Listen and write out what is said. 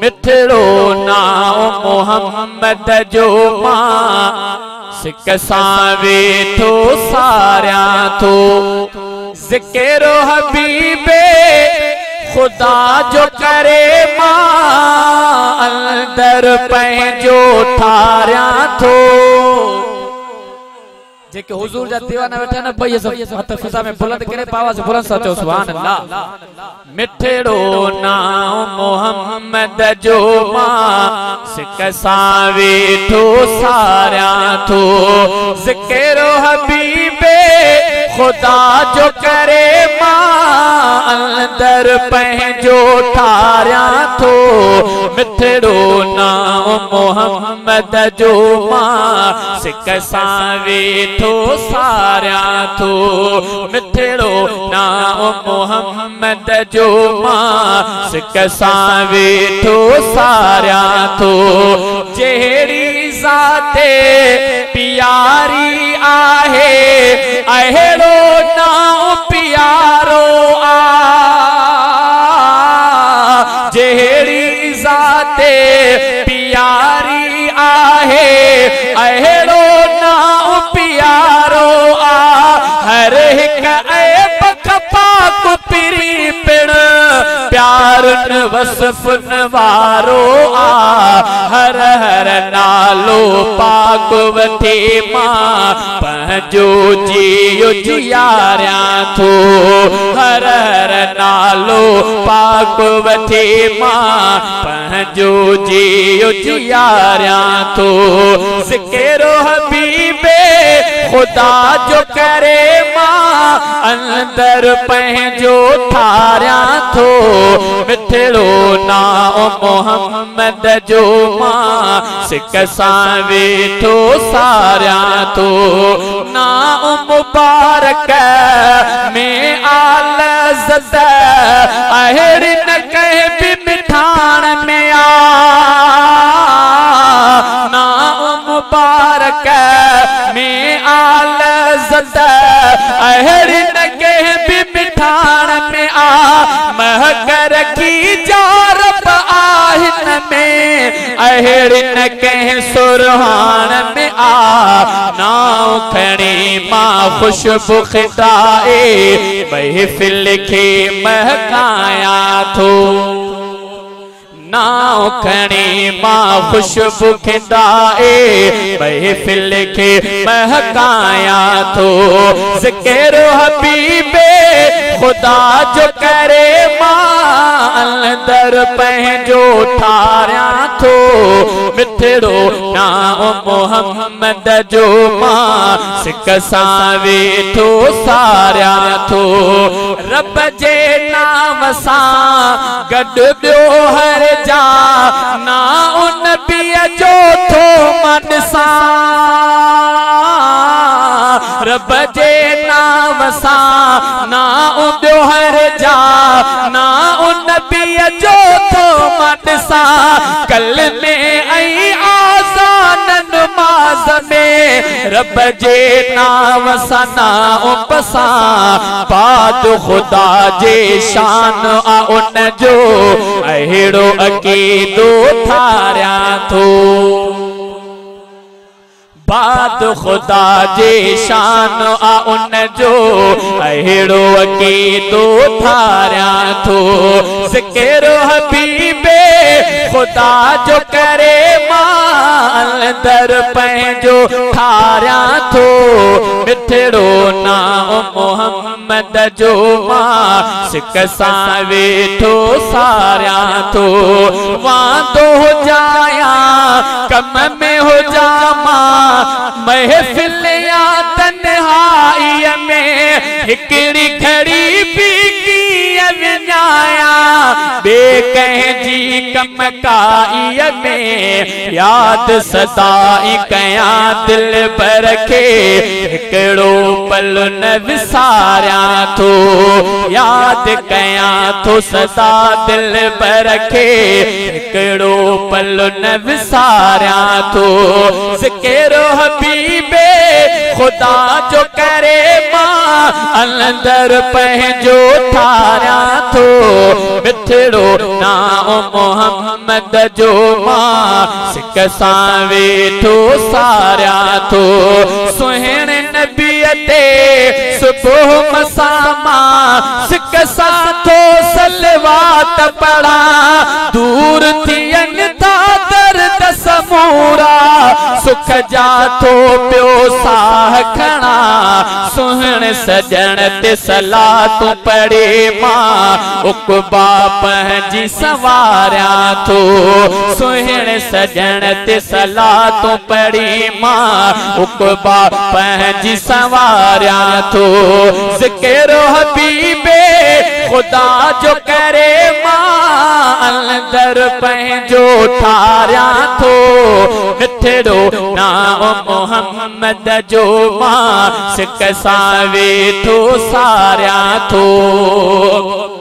मिठड़ो नाओ मोहम्मद जो मां सिक सां वेठो सारिया थो ज़िक्र हबीबे खुदा जो करे मां अंदर पंहिंजो ठारिया थो जेके हुजूर जा दीवाना बैठा न भई हथ फिजा में बुलंद करे आवाज बुलंद सा चो सुभान अल्लाह मिठड़ो नाम मोहम्मद जो मां सिक सां वेठो सारिया थो ज़िक्र हबीबे खुदा जो करे मां अंदर पंहिंजो ठारिया थो मिठड़ो नाम मोहम्मद जो मां सिक सां वेठो सारिया थो मिठड़ो नाम मोहम्मद जो मां सिक सां वेठो सारिया थो जहिड़ी ज़ाते प्यारी आहे अहिड़ो नाम प्यारो आ जहिड़ी ज़ाते प्यारी आहे अहिड़ो नाम प्यारो आ हर हिक ऐब पाक पिरी पिण प्यारन वसफन वारो आ हर हर नालो पाक वठे मां पंहिंजो जियो जियारिया थो हर हर नालो पाक वठे मां पंहिंजो जियो जियारिया थो ज़िक्र हबीबे खुदा जो करे मां अंदर पंहिंजो ठारिया थो मिठड़ो नाम मोहम्मद जो मां सिक सां वेठो सारिया थो नाम मुबारक में आल ज़द अहिड़ी न कंहिं बि मिठाण में आ नाम मुबारक में आल ज़द अहिड़ी न कंहिं बि मिठाण में आ महक रखी जारब आहिन में अहिड़ी न कंहिं सुरहान में आ नाव खणी मां खुशबू खिदाए महफिल खे महकाया थो नाव खणी मां खुशबू खिदाए महफिल खे महकाया थो ज़िक्र हबीबे खुदा जो करे मां अंदर पंहिंजो ठारिया थो मिठड़ो नाम मोहम्मद जो मां सिक सां वेठो सारिया थो रब जे नाम सां गॾु ॿियो हर जा ना उन नबीअ जो थो मन सां रब जे नाम सां ना ॿियो हर जा ना उन नबीअ जो थो मन सां कल में ऐं आज़ान नमाज़ में रब जे नाम सां नाम सां बाद खुदा जे शान आ उन जो अहिड़ो अक़ीदो ठारिया थो बाद खुदा जे शान आ उन जो अहिड़ो अक़ीदो ठारिया थो ज़िक्र हबीबे खुदा जो करे मां दर पंहिंजो ठारिया थो मिठड़ो नाम मोहम्मद जो मां सिक सां वेठो सारिया थो वांदो हो जाया कम में हो जा मां महफिल या तन्हाईअ में हिकड़ी घड़ी भी कीअं विञाया बे कंहिंजी कमकाईअ में याद सदाई कया दिल पर के हिकड़ो पल न विसारिया थो याद कया थो सदा दिल पर के हिकड़ो पल न विसारिया थो ज़िक्र हबीबे खुदा जो करे मां अंदर पंहिंजो ठारियां थो मिठड़ो नाम मोहम्मद जो मां सिक सां वेठो सारियां थो सुहिणे नबीअ ते सुबुह मसामा सिक सां थो सलवात पढ़ा दूर थियनि था दर्द समूरा सुख जा थो पियो साह खणा सुहिणे सजण ते सलातूं पढ़े मां उकबा पंहिंजी सवारियां थो सुहिणे सजण ते सलातूं पढ़ी मां उकबा पंहिंजी सवारियां थो ज़िक्र हबीबे खुदा जो करे मां अंदर पंहिंजो ठारियां थो मिठड़ो नाम मोहम्मद जो मां सिक सां वेठो सारियां थो।